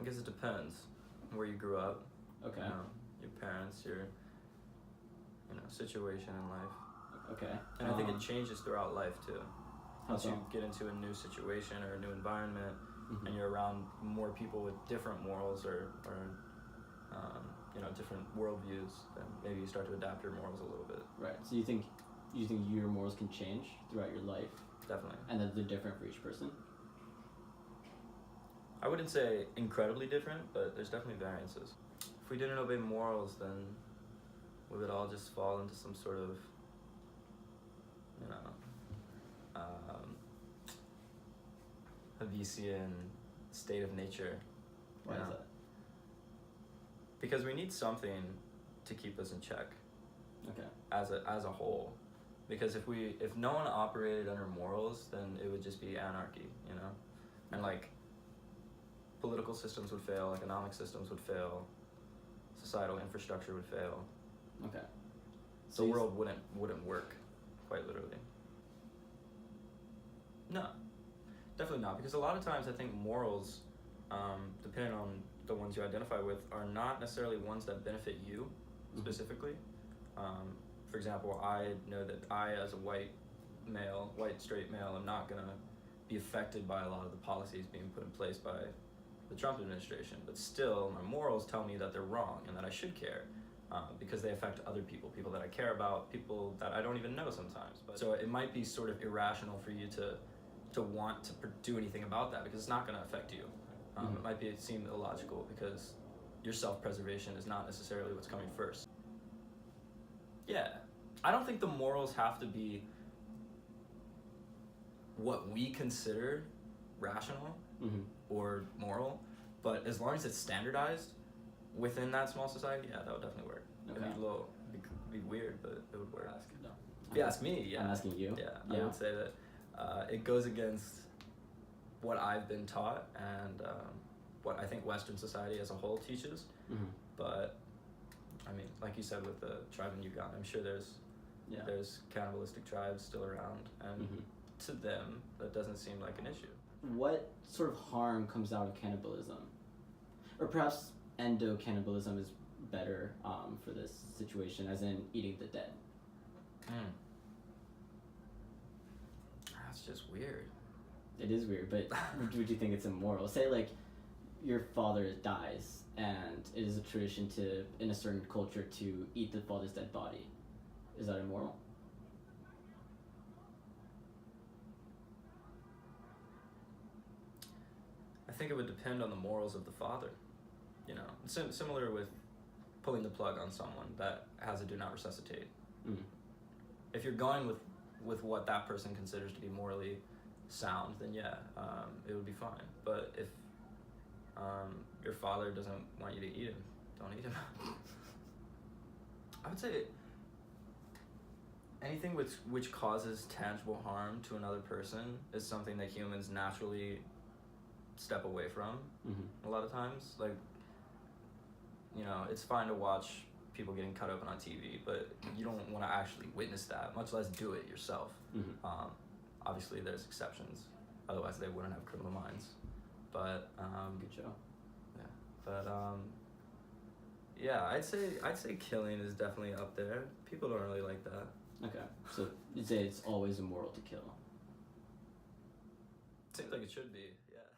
I guess it depends where you grew up. Okay. Your parents, your situation in life. Okay. And I think it changes throughout life too. Once so? you get into a new situation or a new environment, Mm-hmm. and you're around more people with different morals or different worldviews, then maybe you start to adapt your morals a little bit. Right. So you think your morals can change throughout your life? Definitely. And that they're different for each person? I wouldn't say incredibly different, but there's definitely variances. If we didn't obey morals, then we would all just fall into some sort of, Havesian state of nature. Why is that? Because we need something to keep us in check. Okay. As a whole. Because if no one operated under morals, then it would just be anarchy, And political systems would fail, economic systems would fail, societal infrastructure would fail. Okay. So the world wouldn't work, quite literally. No, definitely not. Because a lot of times I think morals, depending on the ones you identify with, are not necessarily ones that benefit you specifically. For example, I know that I, as a white straight male, am not going to be affected by a lot of the policies being put in place by the Trump administration. But still, my morals tell me that they're wrong and that I should care because they affect other people that I care about, people that I don't even know sometimes. So it might be sort of irrational for you to want to do anything about that because it's not going to affect you. It might seem illogical because your self-preservation is not necessarily what's coming first. Yeah, I don't think the morals have to be what we consider rational or moral, but as long as it's standardized within that small society, yeah, that would definitely work. Okay. It'd be weird, but it would work. No. If you ask me, yeah. I'm asking you. Yeah, I would say that it goes against what I've been taught and what I think Western society as a whole teaches. But I mean, like you said with the tribe in Uganda, I'm sure there's cannibalistic tribes still around, and to them that doesn't seem like an issue. What sort of harm comes out of cannibalism? Or perhaps endo-cannibalism is better for this situation, as in eating the dead. That's just weird. It is weird, but would you think it's immoral? Say your father dies, and it is a tradition in a certain culture to eat the father's dead body. Is that immoral? I think it would depend on the morals of the father. Similar with pulling the plug on someone that has a do not resuscitate. If you're going with what that person considers to be morally sound, then it would be fine. But if your father doesn't want you to eat him, don't eat him. I would say anything which causes tangible harm to another person is something that humans naturally step away from. A lot of times, it's fine to watch people getting cut open on TV, but you don't want to actually witness that, much less do it yourself. Obviously there's exceptions, otherwise they wouldn't have criminal minds. But good show. Yeah, but I'd say killing is definitely up there. People don't really like that. Okay, so you'd say it's always immoral to kill. Seems like it should be.